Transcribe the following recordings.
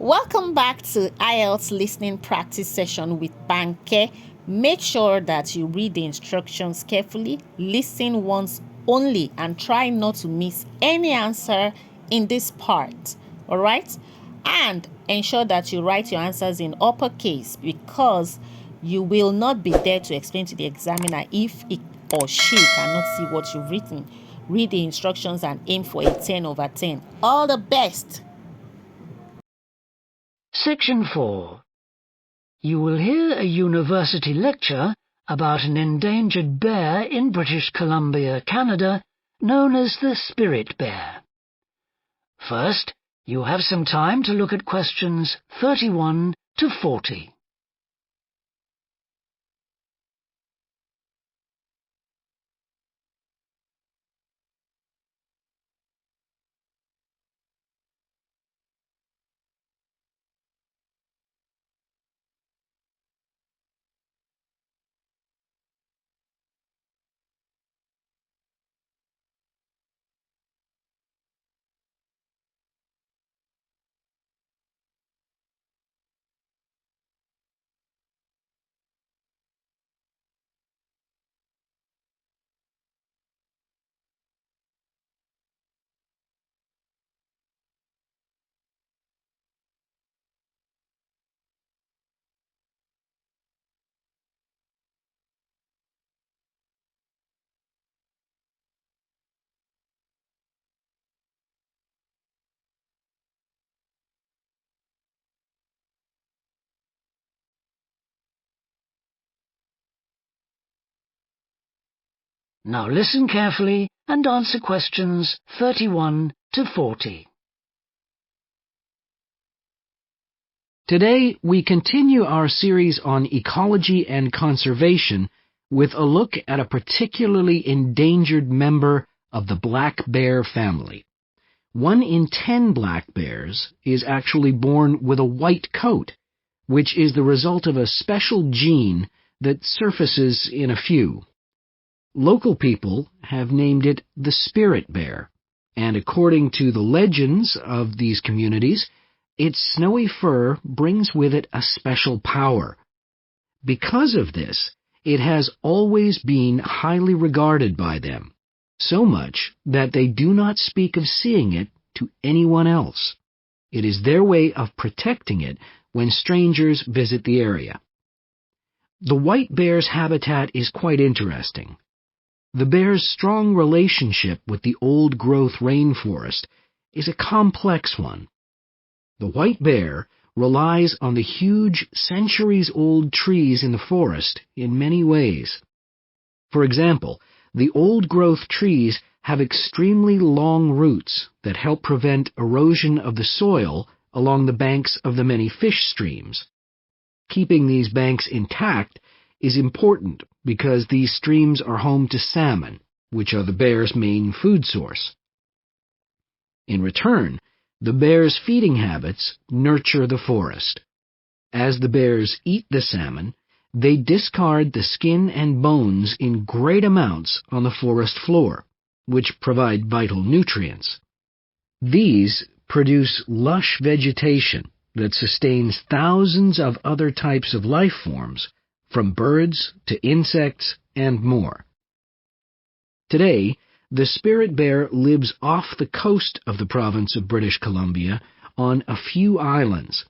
Welcome back to IELTS listening practice session with Banke. Make sure that you read the instructions carefully, listen once only, and try not to miss any answer in this part. Alright? And ensure that you write your answers in uppercase because you will not be there to explain to the examiner if he or she cannot see what you've written. Read the instructions and aim for a 10 over 10. All the best! Section 4. You will hear a university lecture about an endangered bear in British Columbia, Canada, known as the spirit bear. First, you have some time to look at questions 31 to 40. Now listen carefully and answer questions 31 to 40. Today, we continue our series on ecology and conservation with a look at a particularly endangered member of the black bear family. 1 in 10 black bears is actually born with a white coat, which is the result of a special gene that surfaces in a few. Local people have named it the spirit bear, and according to the legends of these communities, its snowy fur brings with it a special power. Because of this, it has always been highly regarded by them, so much that they do not speak of seeing it to anyone else. It is their way of protecting it when strangers visit the area. The white bear's habitat is quite interesting. The bear's strong relationship with the old-growth rainforest is a complex one. The white bear relies on the huge centuries-old trees in the forest in many ways. For example, the old-growth trees have extremely long roots that help prevent erosion of the soil along the banks of the many fish streams. Keeping these banks intact is important because these streams are home to salmon, which are the bear's main food source. In return, the bear's feeding habits nurture the forest. As the bears eat the salmon, they discard the skin and bones in great amounts on the forest floor, which provide vital nutrients. These produce lush vegetation that sustains thousands of other types of life forms, from birds to insects and more. Today, the spirit bear lives off the coast of the province of British Columbia on a few islands.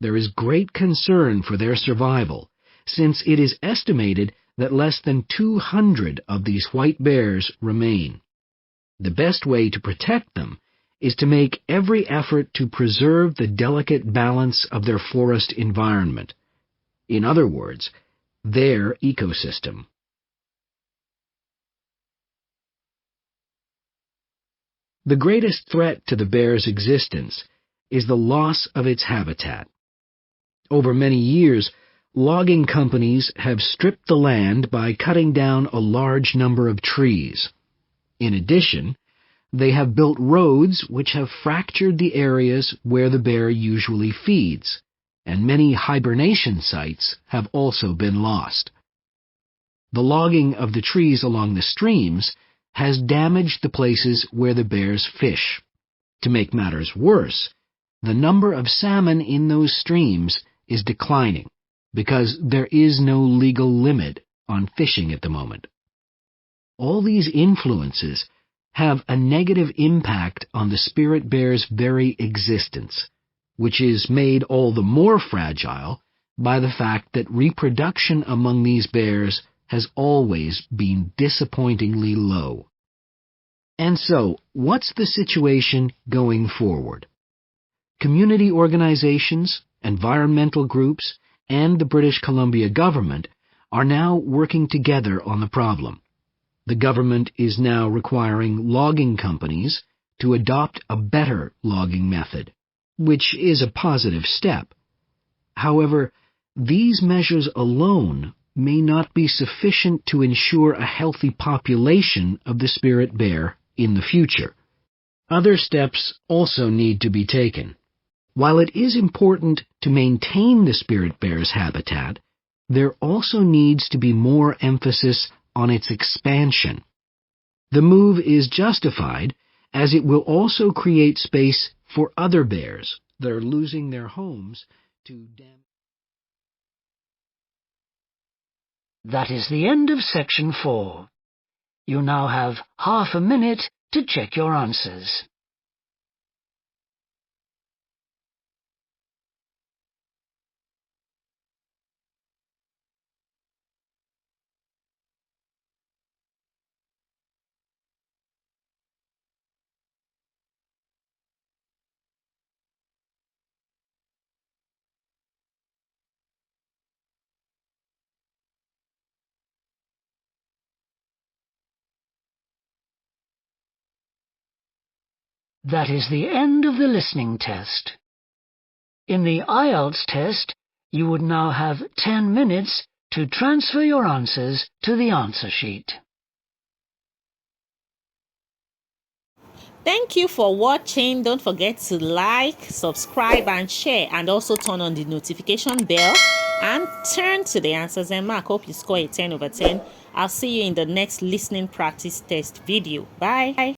There is great concern for their survival, since it is estimated that less than 200 of these white bears remain. The best way to protect them is to make every effort to preserve the delicate balance of their forest environment. In other words, their ecosystem. The greatest threat to the bear's existence is the loss of its habitat. Over many years, logging companies have stripped the land by cutting down a large number of trees. In addition, they have built roads which have fractured the areas where the bear usually feeds, and many hibernation sites have also been lost. The logging of the trees along the streams has damaged the places where the bears fish. To make matters worse, the number of salmon in those streams is declining because there is no legal limit on fishing at the moment. All these influences have a negative impact on the spirit bear's very existence, which is made all the more fragile by the fact that reproduction among these bears has always been disappointingly low. And so, what's the situation going forward? Community organizations, environmental groups, and the British Columbia government are now working together on the problem. The government is now requiring logging companies to adopt a better logging method, which is a positive step. However, these measures alone may not be sufficient to ensure a healthy population of the spirit bear in the future. Other steps also need to be taken. While it is important to maintain the spirit bear's habitat, there also needs to be more emphasis on its expansion. The move is justified as it will also create space for other bears that are losing their homes to That is the end of section 4. You now have half a minute to check your answers. That is the end of the listening test. In the IELTS test, you would now have 10 minutes to transfer your answers to the answer sheet. Thank you for watching. Don't forget to like, subscribe, and share, and also turn on the notification bell and turn to the answers and mark. Hope you score a 10 over 10. I'll see you in the next listening practice test video. Bye.